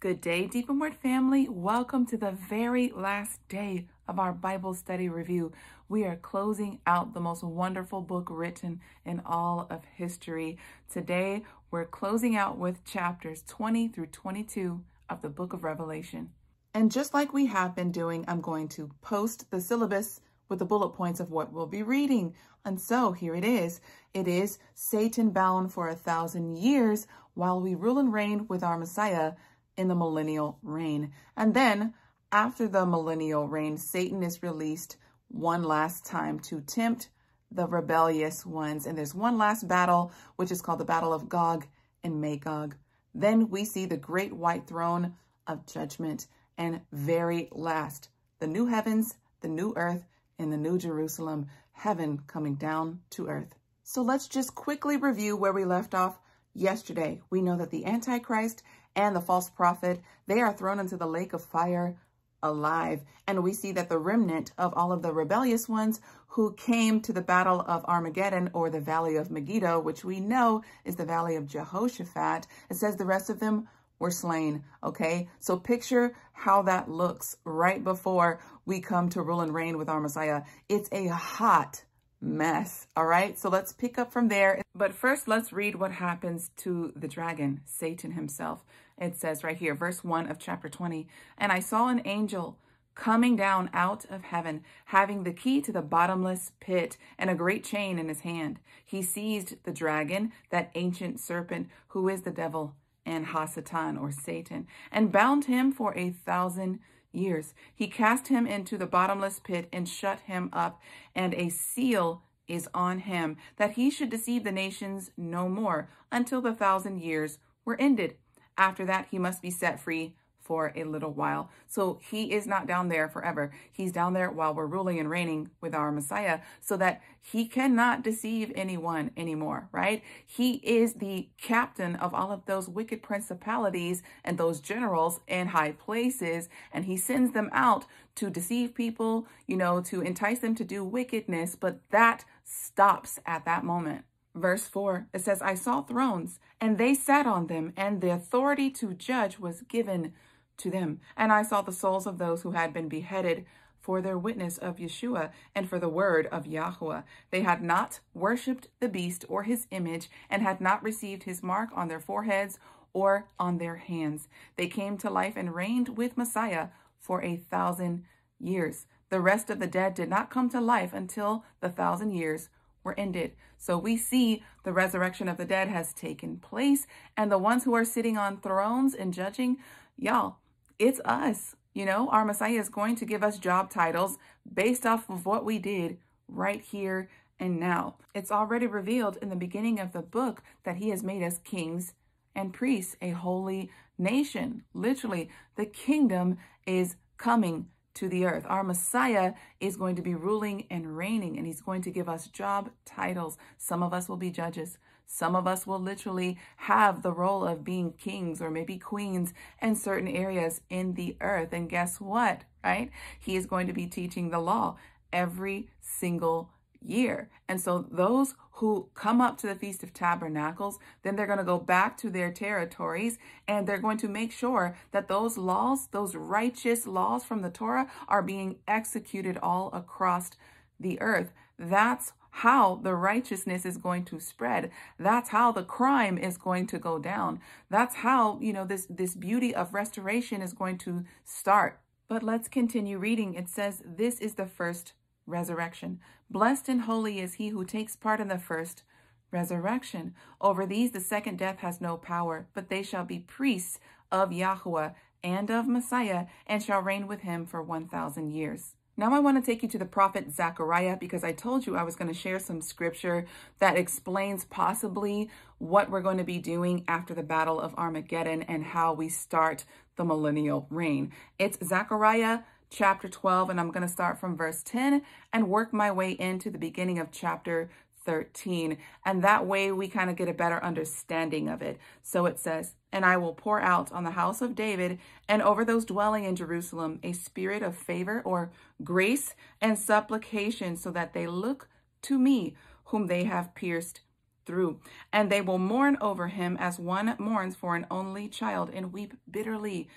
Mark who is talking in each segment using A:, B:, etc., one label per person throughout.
A: Good day, Deep and Word family. Welcome to the very last day of our Bible study review. We are closing out the most wonderful book written in all of history. Today, we're closing out with chapters 20 through 22 of the book of Revelation. And just like we have been doing, I'm going to post the syllabus with the bullet points of what we'll be reading. And so here it is. It is Satan bound for 1,000 years while we rule and reign with our Messiah in the millennial reign. And then after the millennial reign, Satan is released one last time to tempt the rebellious ones. And there's one last battle, which is called the Battle of Gog and Magog. Then we see the great white throne of judgment. And very last, the new heavens, the new earth, and the new Jerusalem, heaven coming down to earth. So let's just quickly review where we left off yesterday. We know that the Antichrist and the false prophet, they are thrown into the lake of fire alive. And we see that the remnant of all of the rebellious ones who came to the battle of Armageddon, or the valley of Megiddo, which we know is the valley of Jehoshaphat, it says the rest of them were slain. Okay, so picture how that looks right before we come to rule and reign with our Messiah. It's a hot mess. All right, so let's pick up from there. But first, let's read what happens to the dragon, Satan himself. It says right here, verse 1 of chapter 20, "And I saw an angel coming down out of heaven, having the key to the bottomless pit and a great chain in his hand. He seized the dragon, that ancient serpent, who is the devil and Hasatan, or Satan, and bound him for 1,000 years. He cast him into the bottomless pit and shut him up, and a seal is on him, that he should deceive the nations no more until the 1,000 years were ended. After that, he must be set free for a little while." So he is not down there forever. He's down there while we're ruling and reigning with our Messiah, so that he cannot deceive anyone anymore, right? He is the captain of all of those wicked principalities and those generals in high places, and he sends them out to deceive people, to entice them to do wickedness, but that stops at that moment. Verse 4, it says, "I saw thrones, and they sat on them, and the authority to judge was given to them. And I saw the souls of those who had been beheaded for their witness of Yeshua and for the word of Yahweh. They had not worshipped the beast or his image, and had not received his mark on their foreheads or on their hands. They came to life and reigned with Messiah for 1,000 years. The rest of the dead did not come to life until the 1,000 years were ended." So we see the resurrection of the dead has taken place, and the ones who are sitting on thrones and judging, y'all, it's us. Our Messiah is going to give us job titles based off of what we did right here and now. It's already revealed in the beginning of the book that he has made us kings and priests, a holy nation. Literally, the kingdom is coming to the earth. Our Messiah is going to be ruling and reigning, and he's going to give us job titles. Some of us will be judges. Some of us will literally have the role of being kings or maybe queens in certain areas in the earth. And guess what, right? He is going to be teaching the law every single year. And so those who come up to the Feast of Tabernacles, then they're going to go back to their territories, and they're going to make sure that those laws, those righteous laws from the Torah, are being executed all across the earth. That's how the righteousness is going to spread. That's how the crime is going to go down. That's how, this beauty of restoration is going to start. But let's continue reading. It says, "This is the first resurrection. Blessed and holy is he who takes part in the first resurrection. Over these the second death has no power, but they shall be priests of Yahweh and of Messiah, and shall reign with him for 1,000 years." Now I want to take you to the prophet Zechariah, because I told you I was going to share some scripture that explains possibly what we're going to be doing after the Battle of Armageddon and how we start the millennial reign. It's Zechariah chapter 12, and I'm going to start from verse 10 and work my way into the beginning of chapter 13. And that way we kind of get a better understanding of it. So it says, "And I will pour out on the house of David and over those dwelling in Jerusalem a spirit of favor," or grace, "and supplication, so that they look to me whom they have pierced, through. And they will mourn over him as one mourns for an only child, and weep bitterly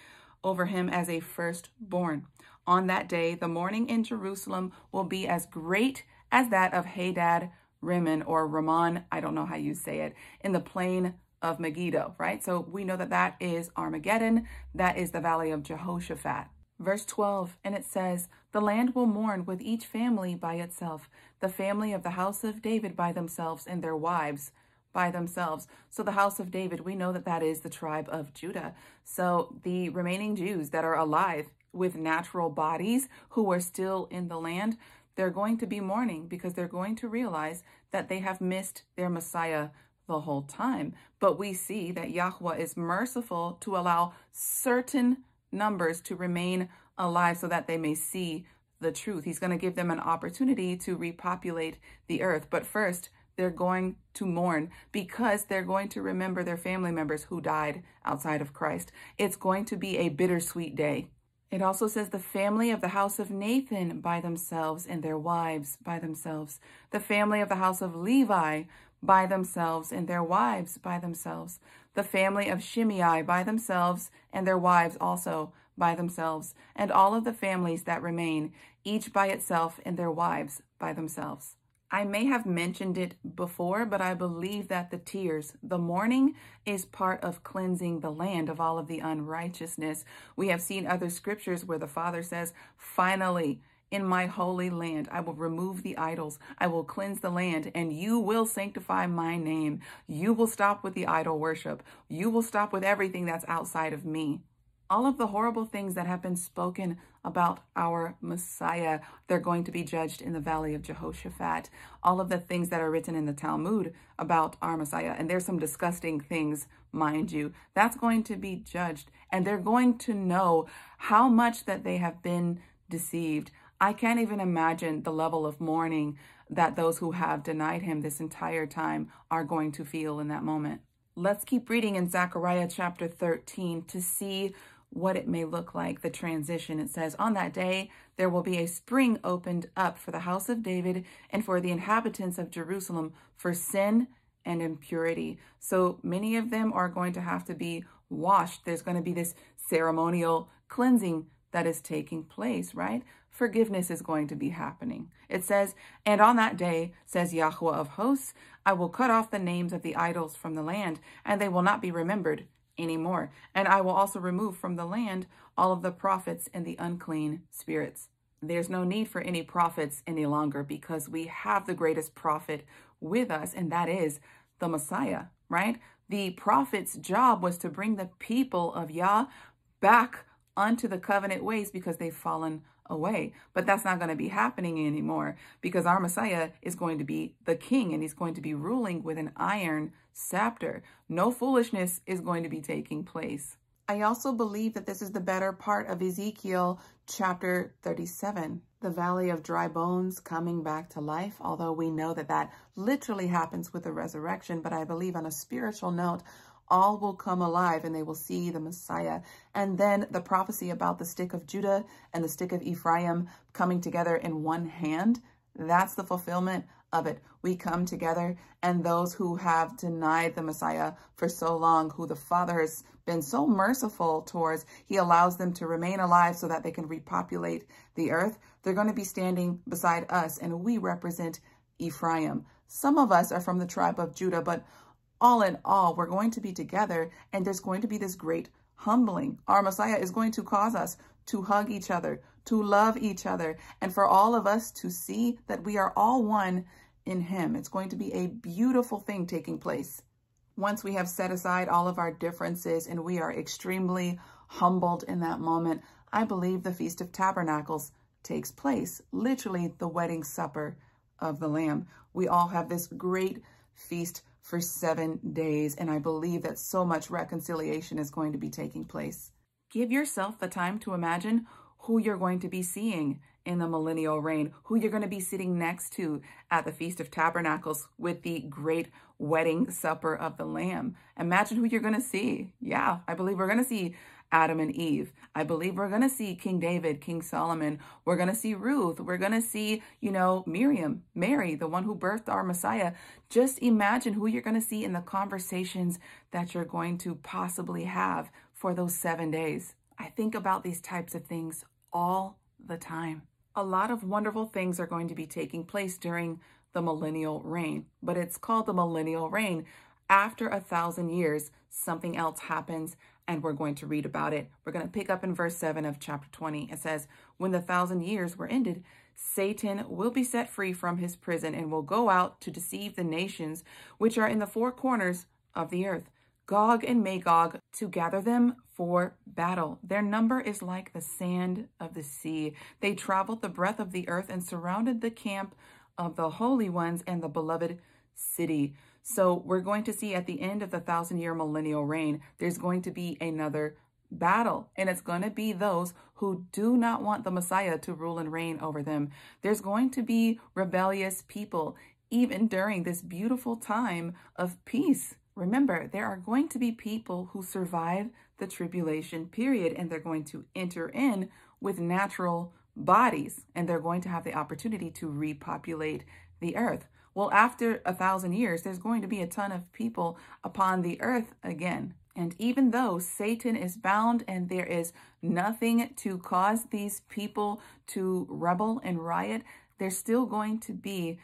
A: over him as a firstborn. On that day, the mourning in Jerusalem will be as great as that of Hadad Rimmon, or Ramon, I don't know how you say it, in the plain of Megiddo, right? So we know that that is Armageddon. That is the valley of Jehoshaphat. Verse 12, and it says, the land will mourn with each family by itself, the family of the house of David by themselves, and their wives by themselves. So the house of David, we know that that is the tribe of Judah. So the remaining Jews that are alive with natural bodies who are still in the land, they're going to be mourning because they're going to realize that they have missed their Messiah the whole time. But we see that Yahweh is merciful to allow certain numbers to remain alive so that they may see the truth. He's going to give them an opportunity to repopulate the earth. But first, they're going to mourn because they're going to remember their family members who died outside of Christ. It's going to be a bittersweet day. It also says the family of the house of Nathan by themselves, and their wives by themselves. The family of the house of Levi by themselves, and their wives by themselves. The family of Shimei by themselves, and their wives also by themselves. And all of the families that remain, each by itself, and their wives by themselves. I may have mentioned it before, but I believe that the tears, the mourning, is part of cleansing the land of all of the unrighteousness. We have seen other scriptures where the Father says, finally, in my holy land, I will remove the idols. I will cleanse the land, and you will sanctify my name. You will stop with the idol worship. You will stop with everything that's outside of me. All of the horrible things that have been spoken about our Messiah, they're going to be judged in the valley of Jehoshaphat. All of the things that are written in the Talmud about our Messiah, and there's some disgusting things, mind you, that's going to be judged. And they're going to know how much that they have been deceived. I can't even imagine the level of mourning that those who have denied him this entire time are going to feel in that moment. Let's keep reading in Zechariah chapter 13 to see what it may look like, the transition. It says, on that day, there will be a spring opened up for the house of David and for the inhabitants of Jerusalem for sin and impurity. So many of them are going to have to be washed. There's going to be this ceremonial cleansing that is taking place, right? Forgiveness is going to be happening. It says, and on that day, says Yahweh of hosts, I will cut off the names of the idols from the land, and they will not be remembered anymore. And I will also remove from the land all of the prophets and the unclean spirits. There's no need for any prophets any longer because we have the greatest prophet with us, and that is the Messiah, right? The prophet's job was to bring the people of Yah back unto the covenant ways because they've fallen away. But that's not going to be happening anymore because our Messiah is going to be the king, and he's going to be ruling with an iron scepter. No foolishness is going to be taking place. I also believe that this is the better part of Ezekiel chapter 37, the valley of dry bones coming back to life, although we know that that literally happens with the resurrection. But I believe on a spiritual note, all will come alive and they will see the Messiah. And then the prophecy about the stick of Judah and the stick of Ephraim coming together in one hand, that's the fulfillment of it. We come together, and those who have denied the Messiah for so long, who the Father has been so merciful towards, he allows them to remain alive so that they can repopulate the earth. They're going to be standing beside us, and we represent Ephraim. Some of us are from the tribe of Judah, but all in all, we're going to be together, and there's going to be this great humbling. Our Messiah is going to cause us to hug each other, to love each other, and for all of us to see that we are all one in him. It's going to be a beautiful thing taking place. Once we have set aside all of our differences and we are extremely humbled in that moment, I believe the Feast of Tabernacles takes place, literally the wedding supper of the Lamb. We all have this great feast for 7 days, and I believe that so much reconciliation is going to be taking place. Give yourself the time to imagine who you're going to be seeing in the millennial reign, who you're going to be sitting next to at the Feast of Tabernacles with the great wedding supper of the Lamb. Imagine who you're going to see. Yeah, I believe we're going to see Adam and Eve. I believe we're going to see King David, King Solomon. We're going to see Ruth. We're going to see, Miriam, Mary, the one who birthed our Messiah. Just imagine who you're going to see in the conversations that you're going to possibly have for those 7 days. I think about these types of things all the time. A lot of wonderful things are going to be taking place during the millennial reign, but it's called the millennial reign. After 1,000 years, something else happens, and we're going to read about it. We're going to pick up in verse 7 of chapter 20. It says, when the 1,000 years were ended, Satan will be set free from his prison and will go out to deceive the nations which are in the four corners of the earth, Gog and Magog, to gather them for battle. Their number is like the sand of the sea. They traveled the breadth of the earth and surrounded the camp of the holy ones and the beloved city. So we're going to see at the end of the 1,000-year millennial reign, there's going to be another battle, and it's going to be those who do not want the Messiah to rule and reign over them. There's going to be rebellious people, even during this beautiful time of peace. Remember, there are going to be people who survive the tribulation period, and they're going to enter in with natural bodies, and they're going to have the opportunity to repopulate the earth. Well, after 1,000 years, there's going to be a ton of people upon the earth again. And even though Satan is bound and there is nothing to cause these people to rebel and riot, there's still going to be,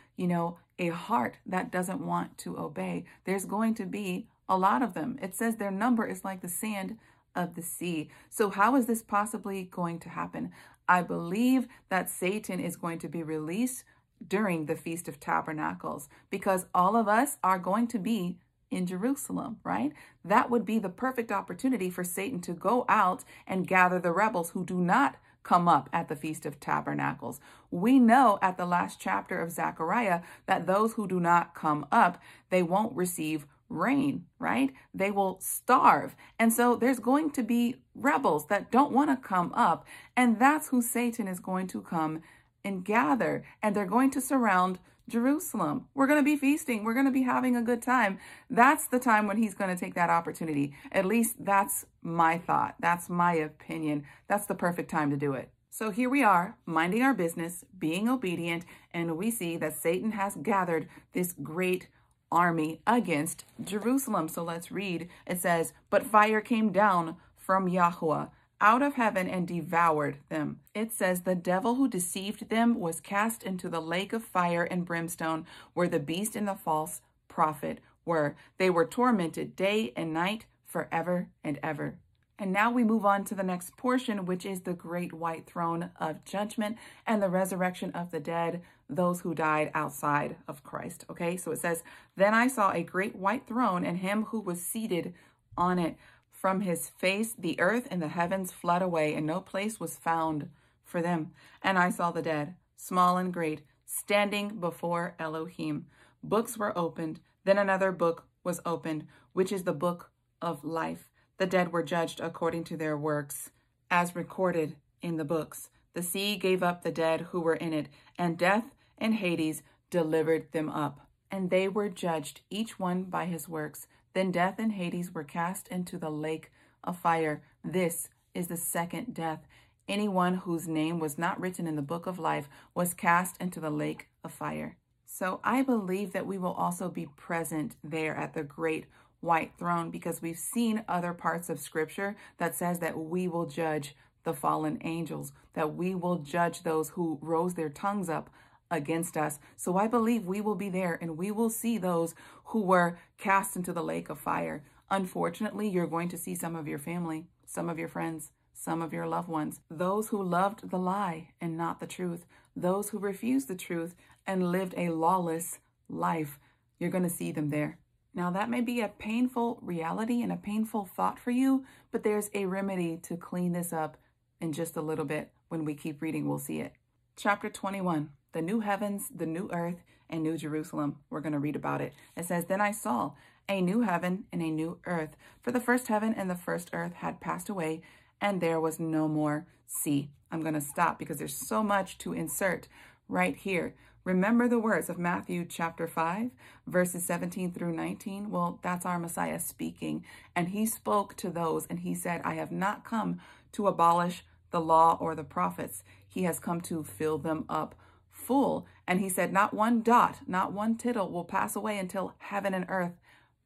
A: a heart that doesn't want to obey. There's going to be a lot of them. It says their number is like the sand of the sea. So how is this possibly going to happen? I believe that Satan is going to be released during the Feast of Tabernacles, because all of us are going to be in Jerusalem, right? That would be the perfect opportunity for Satan to go out and gather the rebels who do not come up at the Feast of Tabernacles. We know at the last chapter of Zechariah that those who do not come up, they won't receive rain, right? They will starve. And so there's going to be rebels that don't want to come up. And that's who Satan is going to come and gather. And they're going to surround Jerusalem. We're going to be feasting. We're going to be having a good time. That's the time when he's going to take that opportunity. At least that's my thought. That's my opinion. That's the perfect time to do it. So here we are, minding our business, being obedient, and we see that Satan has gathered this great army against Jerusalem. So let's read. It says, but fire came down from Yahweh out of heaven and devoured them. It says the devil who deceived them was cast into the lake of fire and brimstone, where the beast and the false prophet were. They were tormented day and night forever and ever. And now we move on to the next portion, which is the great white throne of judgment and the resurrection of the dead, those who died outside of Christ. Okay, so it says, then I saw a great white throne and him who was seated on it. From his face, the earth and the heavens fled away, and no place was found for them. And I saw the dead, small and great, standing before Elohim. Books were opened. Then another book was opened, which is the book of life. The dead were judged according to their works, as recorded in the books. The sea gave up the dead who were in it, and death and Hades delivered them up. And they were judged, each one by his works. Then death and Hades were cast into the lake of fire. This is the second death. Anyone whose name was not written in the book of life was cast into the lake of fire. So I believe that we will also be present there at the great white throne, because we've seen other parts of scripture that says that we will judge the fallen angels, that we will judge those who rose their tongues up against us. So I believe we will be there and we will see those who were cast into the lake of fire. Unfortunately, you're going to see some of your family, some of your friends, some of your loved ones, those who loved the lie and not the truth, those who refused the truth and lived a lawless life. You're going to see them there. Now, that may be a painful reality and a painful thought for you, but there's a remedy to clean this up in just a little bit. When we keep reading, we'll see it. Chapter 21. The new heavens, the new earth, and new Jerusalem. We're going to read about it. It says, then I saw a new heaven and a new earth. For the first heaven and the first earth had passed away, and there was no more sea. I'm going to stop because there's so much to insert right here. Remember the words of Matthew chapter 5, verses 17 through 19? Well, that's our Messiah speaking. And he spoke to those and he said, I have not come to abolish the law or the prophets. He has come to fill them up full. And he said, not one dot, not one tittle will pass away until heaven and earth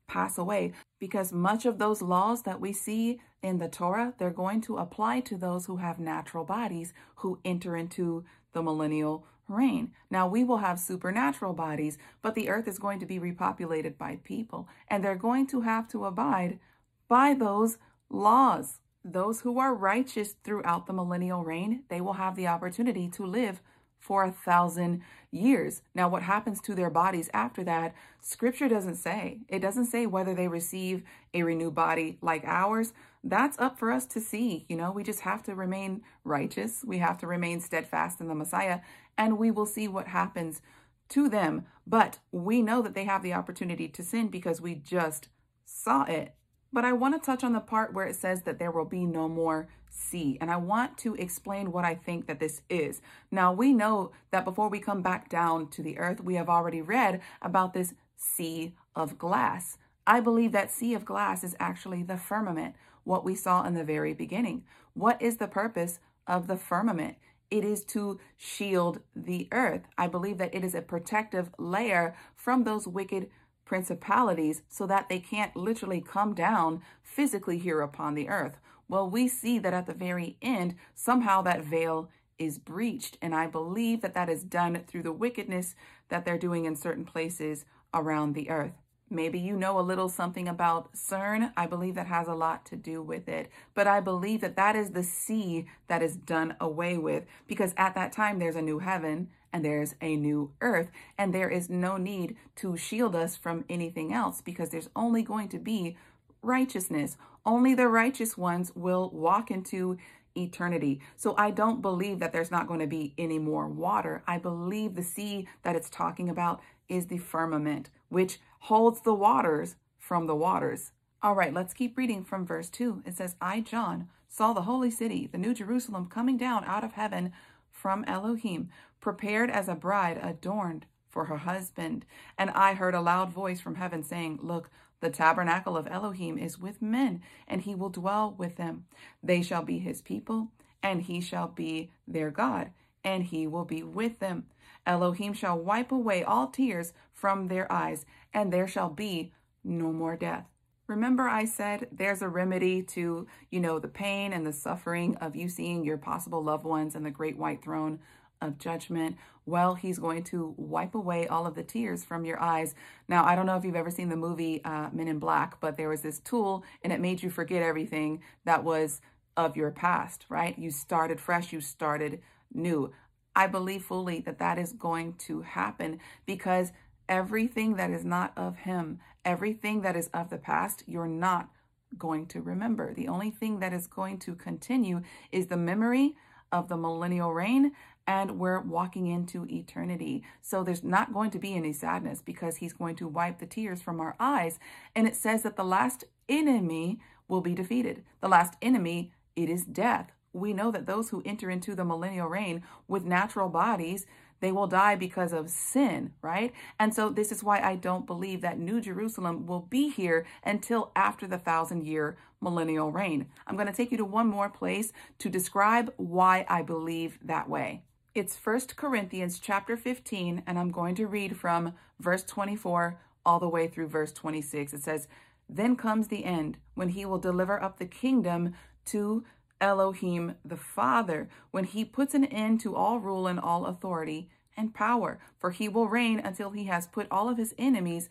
A: pass away, because much of those laws that we see in the Torah, they're going to apply to those who have natural bodies who enter into the millennial reign. Now we will have supernatural bodies, but the earth is going to be repopulated by people, and they're going to have to abide by those laws. Those who are righteous throughout the millennial reign, they will have the opportunity to live for 1,000 years. Now, what happens to their bodies after that, scripture doesn't say. It doesn't say whether they receive a renewed body like ours. That's up for us to see. You know, we just have to remain righteous. We have to remain steadfast in the Messiah, and we will see what happens to them. But we know that they have the opportunity to sin because we just saw it. But I want to touch on the part where it says that there will be no more sea. And I want to explain what I think that this is. Now, we know that before we come back down to the earth, we have already read about this sea of glass. I believe that sea of glass is actually the firmament, what we saw in the very beginning. What is the purpose of the firmament? It is to shield the earth. I believe that it is a protective layer from those wicked principalities so that they can't literally come down physically here upon the earth. Well, we see that at the very end, somehow that veil is breached. And I believe that that is done through the wickedness that they're doing in certain places around the earth. Maybe you know a little something about CERN. I believe that has a lot to do with it. But I believe that that is the sea that is done away with, because at that time there's a new heaven and there's a new earth, and there is no need to shield us from anything else, because there's only going to be righteousness. Only the righteous ones will walk into eternity. So I don't believe that there's not going to be any more water. I believe the sea that it's talking about is the firmament, which holds the waters from the waters. All right, let's keep reading from verse 2. It says, I, John, saw the holy city, the new Jerusalem, coming down out of heaven from Elohim, prepared as a bride adorned for her husband. And I heard a loud voice from heaven saying, look, the tabernacle of Elohim is with men, and he will dwell with them. They shall be his people, and he shall be their God, and he will be with them. Elohim shall wipe away all tears from their eyes, and there shall be no more death. Remember I said there's a remedy to, the pain and the suffering of you seeing your possible loved ones in the great white throne of judgment. Well, he's going to wipe away all of the tears from your eyes. Now, I don't know if you've ever seen the movie Men in Black, but there was this tool and it made you forget everything that was of your past, right? You started fresh, you started new. I believe fully that that is going to happen, because everything that is not of him, everything that is of the past, you're not going to remember. The only thing that is going to continue is the memory of the millennial reign, and we're walking into eternity. So there's not going to be any sadness, because he's going to wipe the tears from our eyes. And it says that the last enemy will be defeated. The last enemy, it is death. We know that those who enter into the millennial reign with natural bodies, they will die because of sin, right? And so this is why I don't believe that New Jerusalem will be here until after the 1,000-year millennial reign. I'm going to take you to one more place to describe why I believe that way. It's 1 Corinthians chapter 15, and I'm going to read from verse 24 all the way through verse 26. It says, then comes the end, when he will deliver up the kingdom to Elohim the Father, when he puts an end to all rule and all authority and power, for he will reign until he has put all of his enemies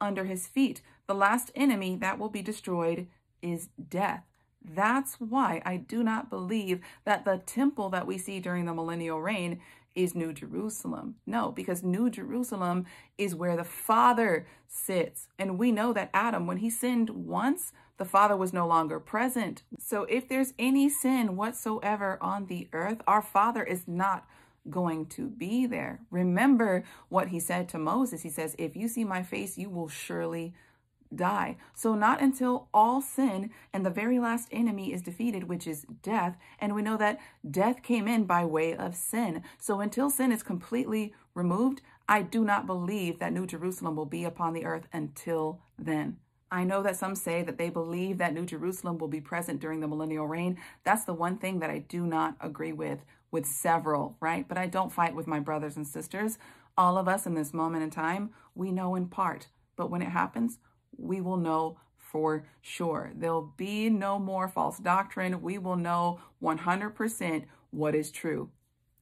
A: under his feet. The last enemy that will be destroyed is death. That's why I do not believe that the temple that we see during the millennial reign is New Jerusalem. No, because New Jerusalem is where the Father sits. And we know that Adam, when he sinned once, the Father was no longer present. So if there's any sin whatsoever on the earth, our Father is not going to be there. Remember what he said to Moses. He says, if you see my face, you will surely die. So not until all sin and the very last enemy is defeated, which is death. And we know that death came in by way of sin. So until sin is completely removed, I do not believe that New Jerusalem will be upon the earth until then. I know that some say that they believe that New Jerusalem will be present during the millennial reign. That's the one thing that I do not agree with several, right? But I don't fight with my brothers and sisters. All of us in this moment in time, we know in part, but when it happens, we will know for sure. There'll be no more false doctrine. We will know 100% what is true.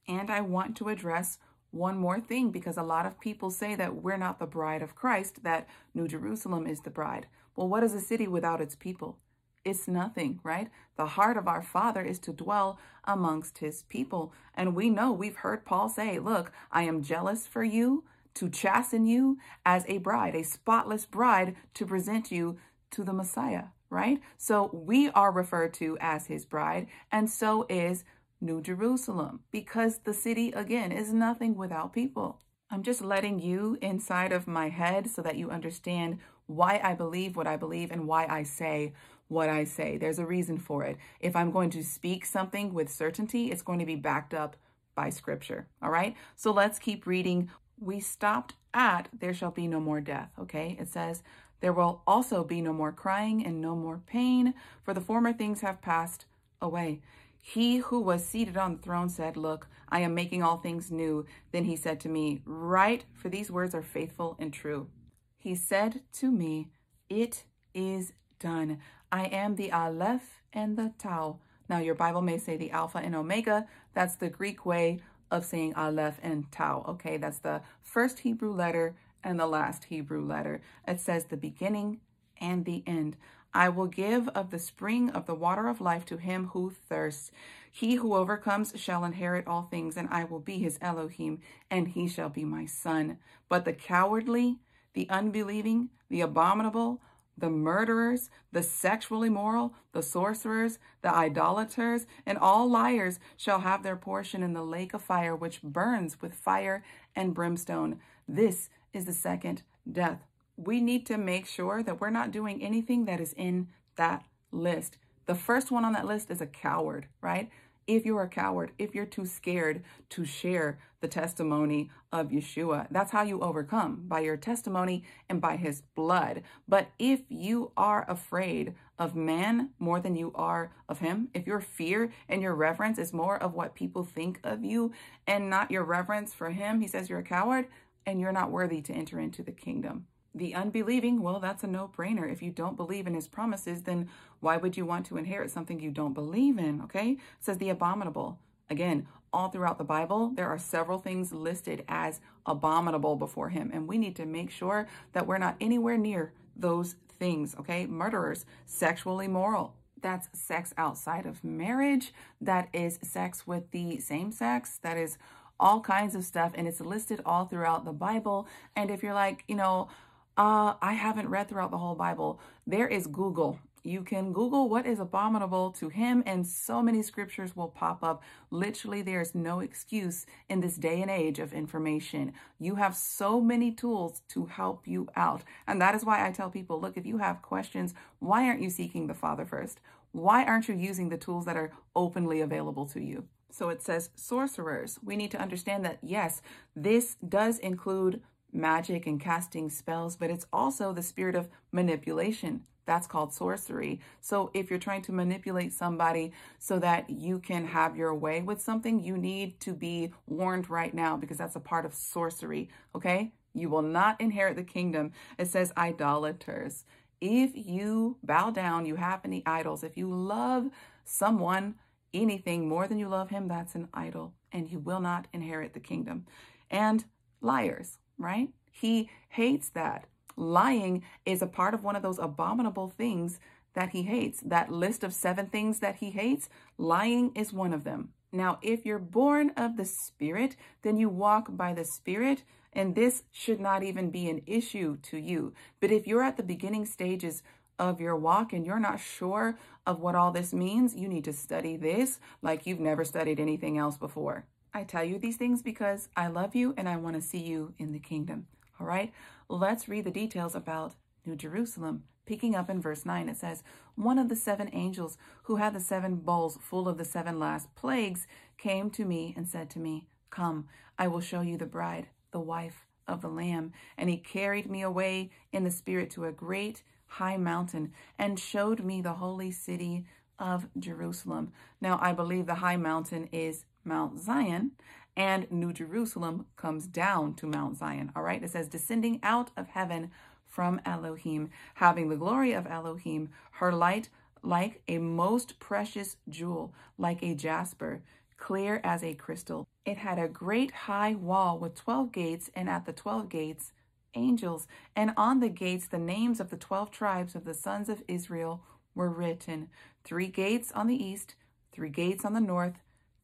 A: And I want to address one more thing, because a lot of people say that we're not the bride of Christ, that New Jerusalem is the bride. Well, what is a city without its people? It's nothing, right? The heart of our Father is to dwell amongst his people. And we know, we've heard Paul say, look, I am jealous for you, to chasten you as a bride, a spotless bride, to present you to the Messiah, right? So we are referred to as his bride, and so is New Jerusalem, because the city, again, is nothing without people. I'm just letting you inside of my head so that you understand why I believe what I believe and why I say what I say. There's a reason for it. If I'm going to speak something with certainty, it's going to be backed up by scripture. All right. So let's keep reading. We stopped at there shall be no more death. Okay. It says there will also be no more crying and no more pain, for the former things have passed away. He who was seated on the throne said, look, I am making all things new. Then he said to me, write, for these words are faithful and true. He said to me, it is done. I am the Aleph and the Tau. Now your Bible may say the Alpha and Omega. That's the Greek way of saying Aleph and Tau. Okay, that's the first Hebrew letter and the last Hebrew letter. It says the beginning and the end. I will give of the spring of the water of life to him who thirsts. He who overcomes shall inherit all things, and I will be his Elohim, and he shall be my son. But the cowardly, the unbelieving, the abominable, the murderers, the sexually immoral, the sorcerers, the idolaters, and all liars shall have their portion in the lake of fire, which burns with fire and brimstone. This is the second death. We need to make sure that we're not doing anything that is in that list. The first one on that list is a coward, right? If you're a coward, if you're too scared to share the testimony of Yeshua, that's how you overcome, by your testimony and by his blood. But if you are afraid of man more than you are of him, if your fear and your reverence is more of what people think of you and not your reverence for him, he says you're a coward and you're not worthy to enter into the kingdom. The unbelieving, well, that's a no-brainer. If you don't believe in his promises, then why would you want to inherit something you don't believe in, okay? It says the abominable. Again, all throughout the Bible, there are several things listed as abominable before him, and we need to make sure that we're not anywhere near those things, okay? Murderers, sexually immoral. That's sex outside of marriage. That is sex with the same sex. That is all kinds of stuff, and it's listed all throughout the Bible. And if you're like, I haven't read throughout the whole Bible, there is Google. You can Google what is abominable to him, and so many scriptures will pop up. Literally, there's no excuse in this day and age of information. You have so many tools to help you out. And that is why I tell people, look, if you have questions, why aren't you seeking the Father first? Why aren't you using the tools that are openly available to you? So it says sorcerers. We need to understand that, yes, this does include magic and casting spells, but it's also the spirit of manipulation. That's called sorcery. So if you're trying to manipulate somebody so that you can have your way with something, you need to be warned right now, because that's a part of sorcery, okay? You will not inherit the kingdom. It says idolaters. If you bow down, you have any idols. If you love someone, anything more than you love him, that's an idol, and you will not inherit the kingdom. And liars, right? He hates that. Lying is a part of one of those abominable things that he hates. That list of 7 things that he hates, lying is one of them. Now, if you're born of the Spirit, then you walk by the Spirit, and this should not even be an issue to you. But if you're at the beginning stages of your walk and you're not sure of what all this means, you need to study this like you've never studied anything else before. I tell you these things because I love you and I want to see you in the kingdom. All right, let's read the details about New Jerusalem. Picking up in verse 9, it says, one of the 7 angels who had the 7 bowls full of the 7 last plagues came to me and said to me, come, I will show you the bride, the wife of the Lamb. And he carried me away in the spirit to a great high mountain and showed me the holy city of Jerusalem. Now, I believe the high mountain is Mount Zion, and New Jerusalem comes down to Mount Zion. All right, it says, descending out of heaven from Elohim, having the glory of Elohim, her light like a most precious jewel, like a jasper, clear as a crystal. It had a great high wall with 12 gates, and at the 12 gates, angels. And on the gates, the names of the 12 tribes of the sons of Israel were written. 3 gates on the east, 3 gates on the north,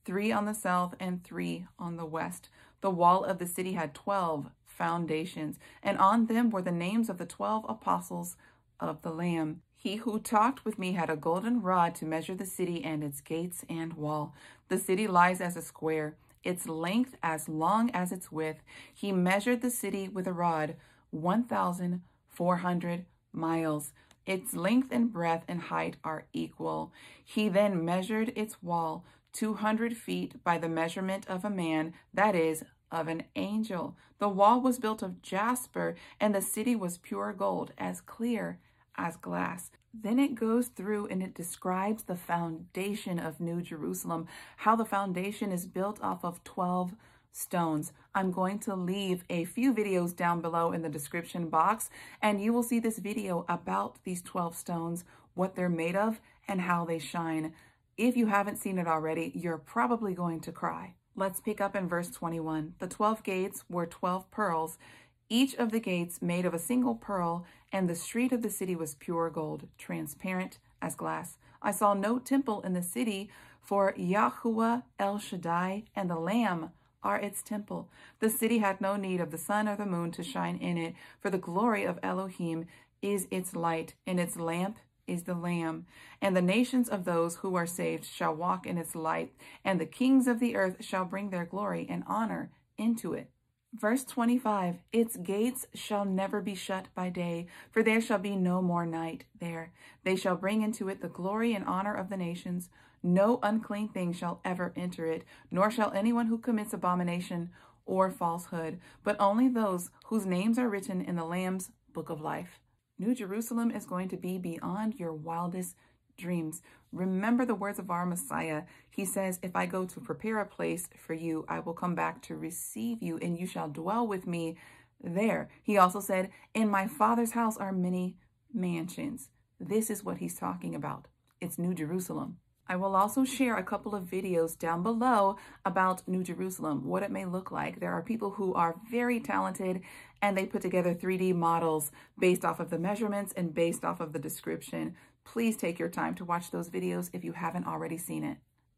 A: 3 on the south, and 3 on the west. The wall of the city had 12 foundations, and on them were the names of the 12 apostles of the Lamb. He who talked with me had a golden rod to measure the city and its gates and wall. The city lies as a square, its length as long as its width. He measured the city with a rod, 1,400 miles. Its length and breadth and height are equal. He then measured its wall, 200 feet by the measurement of a man, that is, of an angel. The wall was built of jasper, and the city was pure gold, as clear as glass. Then it goes through and it describes the foundation of New Jerusalem, how the foundation is built off of 12 stones. I'm going to leave a few videos down below in the description box, and you will see this video about these 12 stones, what they're made of, and how they shine. If you haven't seen it already, you're probably going to cry. Let's pick up in verse 21. The 12 gates were 12 pearls, each of the gates made of a single pearl, and the street of the city was pure gold, transparent as glass. I saw no temple in the city, for Yahuwah El Shaddai and the Lamb are its temple. The city had no need of the sun or the moon to shine in it, for the glory of Elohim is its light, and its lamp is the Lamb. And the nations of those who are saved shall walk in its light, and the kings of the earth shall bring their glory and honor into it. Verse 25, its gates shall never be shut by day, for there shall be no more night there. They shall bring into it the glory and honor of the nations. No unclean thing shall ever enter it, nor shall anyone who commits abomination or falsehood, but only those whose names are written in the Lamb's book of life. New Jerusalem is going to be beyond your wildest dreams. Remember the words of our Messiah. He says, if I go to prepare a place for you, I will come back to receive you, and you shall dwell with me there. He also said, in my Father's house are many mansions. This is what he's talking about. It's New Jerusalem. I will also share a couple of videos down below about New Jerusalem, what it may look like. There are people who are very talented, and they put together 3D models based off of the measurements and based off of the description. Please take your time to watch those videos if you haven't already seen it.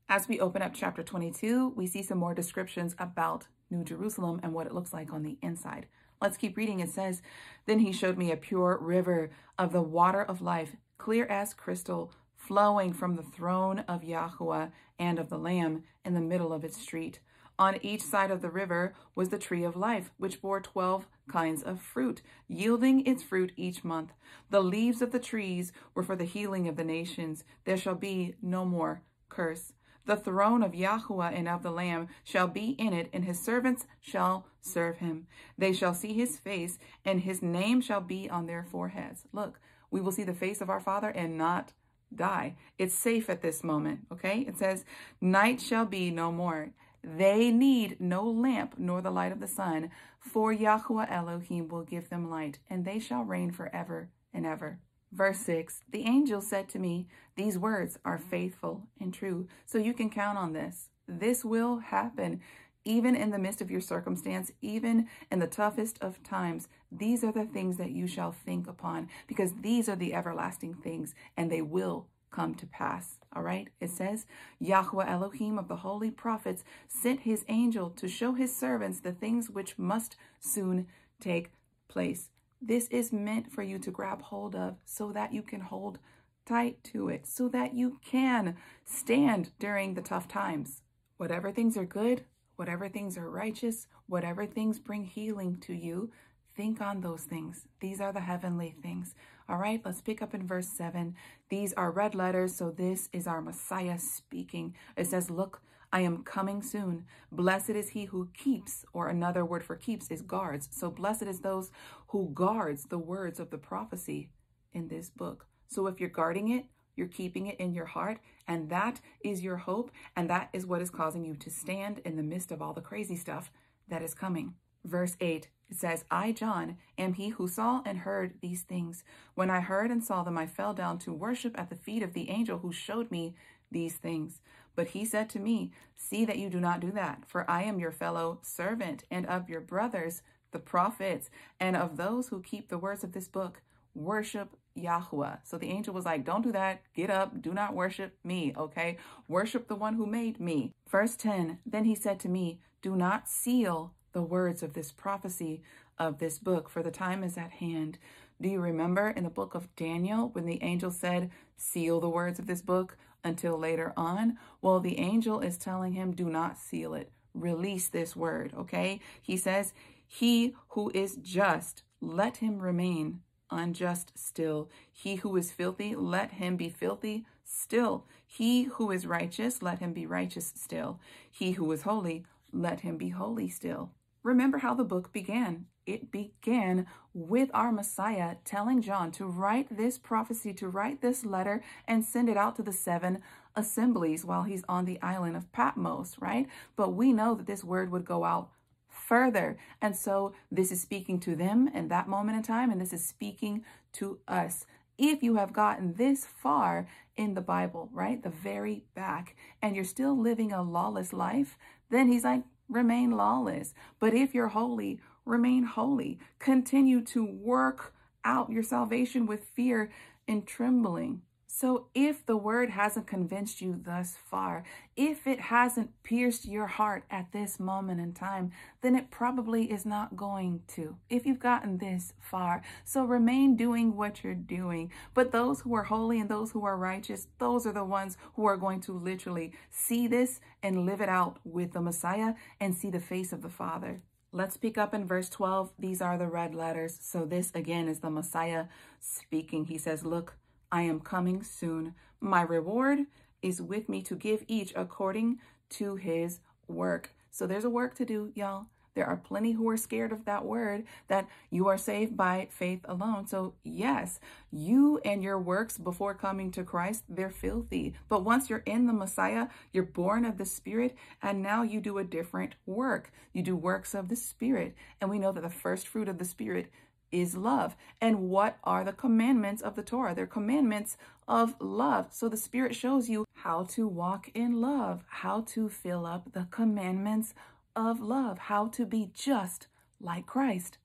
A: As we open up chapter 22, we see some more descriptions about New Jerusalem and what it looks like on the inside. Let's keep reading. It says, then he showed me a pure river of the water of life, clear as crystal, flowing from the throne of Yahuwah and of the Lamb in the middle of its street. On each side of the river was the tree of life, which bore 12 kinds of fruit, yielding its fruit each month. The leaves of the trees were for the healing of the nations. There shall be no more curse. The throne of Yahuwah and of the Lamb shall be in it, and his servants shall serve him. They shall see his face, and his name shall be on their foreheads. Look, we will see the face of our Father and not die. It's safe at this moment, okay? It says, night shall be no more. They need no lamp nor the light of the sun, for Yahuwah Elohim will give them light, and they shall reign forever and ever. Verse 6, the angel said to me, these words are faithful and true, so you can count on this. This will happen. Even in the midst of your circumstance, even in the toughest of times, these are the things that you shall think upon, because these are the everlasting things, and they will come to pass. All right. It says, Yahuwah Elohim of the holy prophets sent his angel to show his servants the things which must soon take place. This is meant for you to grab hold of so that you can hold tight to it, so that you can stand during the tough times. Whatever things are good, whatever things are righteous, whatever things bring healing to you, think on those things. These are the heavenly things. All right, let's pick up in verse 7. These are red letters, so this is our Messiah speaking. It says, look, I am coming soon. Blessed is he who keeps, or another word for keeps is guards. So blessed is those who guards the words of the prophecy in this book. So if you're guarding it, you're keeping it in your heart, and that is your hope, and that is what is causing you to stand in the midst of all the crazy stuff that is coming. Verse 8, it says, I, John, am he who saw and heard these things. When I heard and saw them, I fell down to worship at the feet of the angel who showed me these things. But he said to me, see that you do not do that, for I am your fellow servant and of your brothers, the prophets, and of those who keep the words of this book. Worship Yahuwah. So the angel was like, don't do that. Get up. Do not worship me. Okay. Worship the one who made me. Verse 10, then he said to me, do not seal the words of this prophecy of this book, for the time is at hand. Do you remember in the book of Daniel when the angel said, seal the words of this book until later on? Well, the angel is telling him, do not seal it. Release this word. Okay. He says, he who is just, let him remain unjust still. He who is filthy, let him be filthy still. He who is righteous, let him be righteous still. He who is holy, let him be holy still. Remember how the book began. It began with our Messiah telling John to write this prophecy, to write this letter and send it out to the 7 assemblies while he's on the island of Patmos, right? But we know that this word would go out further. And so this is speaking to them in that moment in time, and this is speaking to us. If you have gotten this far in the Bible, right, the very back, and you're still living a lawless life, then he's like, remain lawless. But if you're holy, remain holy. Continue to work out your salvation with fear and trembling. So if the word hasn't convinced you thus far, if it hasn't pierced your heart at this moment in time, then it probably is not going to, if you've gotten this far. So remain doing what you're doing. But those who are holy and those who are righteous, those are the ones who are going to literally see this and live it out with the Messiah and see the face of the Father. Let's pick up in verse 12. These are the red letters. So this again is the Messiah speaking. He says, look, I am coming soon. My reward is with me to give each according to his work. So there's a work to do, y'all. There are plenty who are scared of that word, that you are saved by faith alone. So yes, you and your works before coming to Christ, they're filthy. But once you're in the Messiah, you're born of the Spirit, and now you do a different work. You do works of the Spirit. And we know that the first fruit of the Spirit is love. And what are the commandments of the Torah? They're commandments of love. So the Spirit shows you how to walk in love, how to fill up the commandments of love, how to be just like Christ.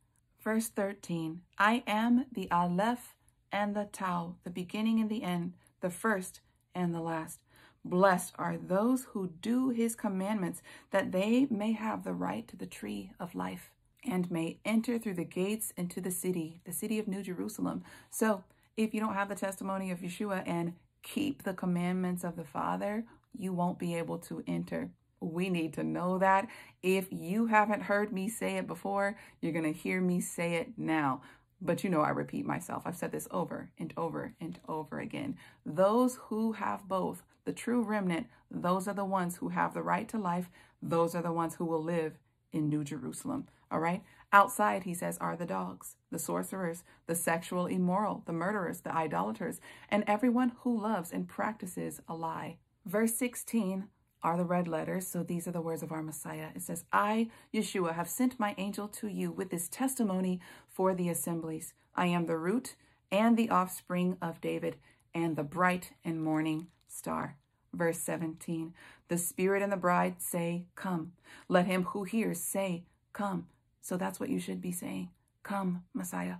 A: Verse 13, I am the Aleph and the Tau, the beginning and the end, the first and the last. Blessed are those who do his commandments, that they may have the right to the tree of life and may enter through the gates into the city of New Jerusalem. So if you don't have the testimony of Yeshua and keep the commandments of the Father, you won't be able to enter. We need to know that. If you haven't heard me say it before, you're going to hear me say it now. But you know, I repeat myself. I've said this over and over and over again. Those who have both, the true remnant, those are the ones who have the right to life. Those are the ones who will live in New Jerusalem. All right. Outside, he says, are the dogs, the sorcerers, the sexual immoral, the murderers, the idolaters, and everyone who loves and practices a lie. Verse 16 are the red letters. So these are the words of our Messiah. It says, I, Yeshua, have sent my angel to you with this testimony for the assemblies. I am the root and the offspring of David and the bright and morning star. Verse 17, the Spirit and the bride say, come. Let him who hears say, come. So that's what you should be saying. Come, Messiah.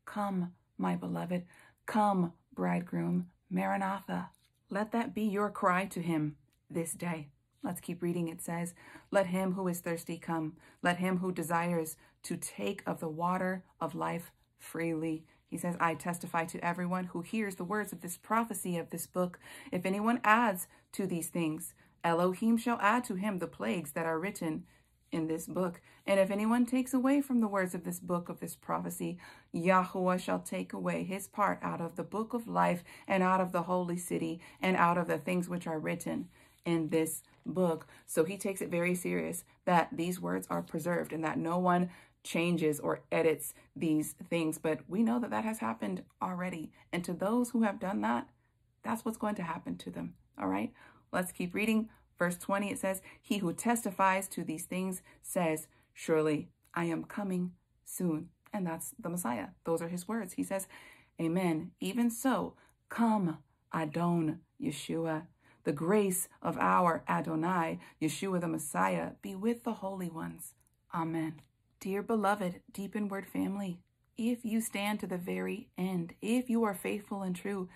A: Come, my beloved. Come, bridegroom. Maranatha. Let that be your cry to him this day. Let's keep reading. It says, let him who is thirsty come. Let him who desires to take of the water of life freely. He says, I testify to everyone who hears the words of this prophecy of this book. If anyone adds to these things, Elohim shall add to him the plagues that are written in this book. And if anyone takes away from the words of this book of this prophecy, Yahuwah shall take away his part out of the book of life and out of the holy city and out of the things which are written in this book. So he takes it very serious that these words are preserved and that no one changes or edits these things. But we know that that has happened already. And to those who have done that, that's what's going to happen to them. All right, let's keep reading. Verse 20, it says, he who testifies to these things says, surely I am coming soon. And that's the Messiah. Those are his words. He says, amen. Even so, come, Adon Yeshua. The grace of our Adonai, Yeshua the Messiah, be with the holy ones. Amen. Dear beloved Deep in Word family, if you stand to the very end, if you are faithful and true,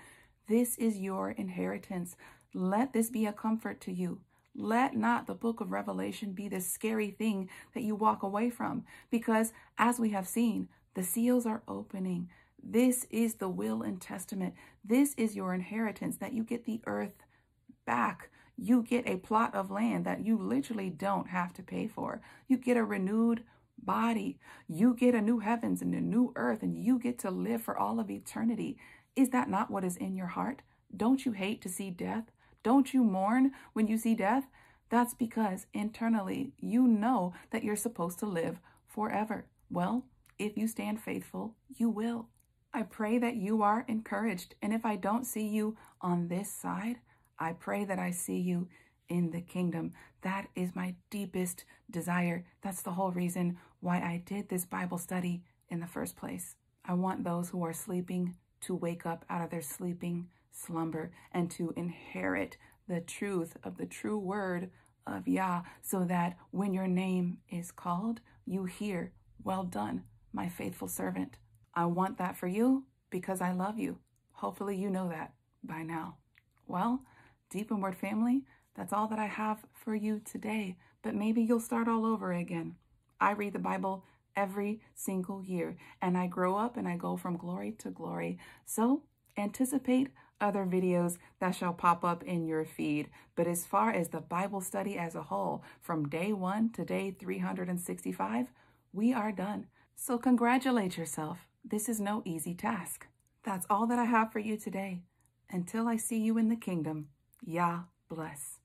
A: this is your inheritance. Let this be a comfort to you. Let not the book of Revelation be this scary thing that you walk away from, because as we have seen, the seals are opening. This is the will and testament. This is your inheritance, that you get the earth back. You get a plot of land that you literally don't have to pay for. You get a renewed body. You get a new heavens and a new earth, and you get to live for all of eternity. Is that not what is in your heart? Don't you hate to see death? Don't you mourn when you see death? That's because internally you know that you're supposed to live forever. Well, if you stand faithful, you will. I pray that you are encouraged. And if I don't see you on this side, I pray that I see you in the kingdom. That is my deepest desire. That's the whole reason why I did this Bible study in the first place. I want those who are sleeping to wake up out of their sleeping slumber and to inherit the truth of the true word of Yah, so that when your name is called, you hear, well done, my faithful servant. I want that for you because I love you. Hopefully you know that by now. Well, Deep in Word family, that's all that I have for you today, but maybe you'll start all over again. I read the Bible every single year, and I grow up and I go from glory to glory. So anticipate other videos that shall pop up in your feed. But as far as the Bible study as a whole, from day 1 to day 365, we are done. So congratulate yourself. This is no easy task. That's all that I have for you today. Until I see you in the kingdom, Yah bless.